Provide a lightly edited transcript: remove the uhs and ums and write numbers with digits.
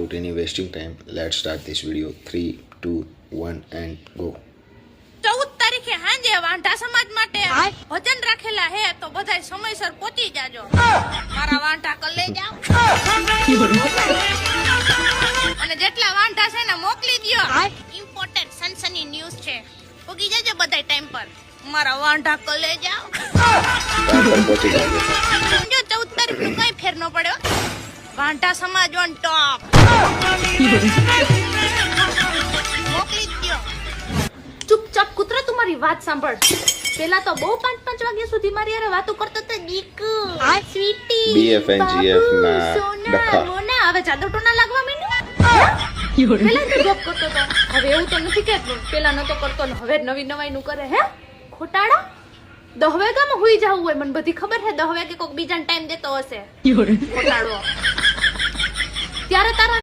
without any wasting time, let's start this video. 3, 2, 1 and go. 14 તારીખે સાંજે વાંઢા સમાજ માટે ભજન રાખેલા હે તો બધાય સમયસર પહોંચી જાજો. મારા વાંઢા કર લઈ જાવ અને જેટલા વાંઢા છે ને મોકલી દ્યો. ઇમ્પોર્ટન્ટ સનસની ન્યૂઝ છે. પહોંચી જાજો બધાય ટાઈમ પર. મારા વાંઢા કર લઈ જાવ. પહોંચી જાજો. સમજો 14 તારીખનું કઈ ફેર ન પડ્યો. વાંઢા સમાજ ઓન ટોપ. મોકલી દ્યો. ચૂપચાપ કૂતરા તું મારી વાત સાંભળ. પેલા તો બહુ 5 વાગ્યા સુધી મારી હારે વાતો કરતો તો દીકુ સ્વીટી BF and GF ના ડખા. મોના હવે જાદુ ટોના લાગવા માંડ્યું. પેલા તો જોબ કરતો તો હવે એવું તો નથી કેતું. પેલા નતો કરતો ને હવે નવી નવાઈ નું કરે હે ખોટાડા. 10 વાગ્યામાં હુઈ જાવું હોય મને બધી ખબર છે. 10 વાગે કોક બીજાને ટાઈમ દેતો હશે ખોટાડો. ત્યારે તારા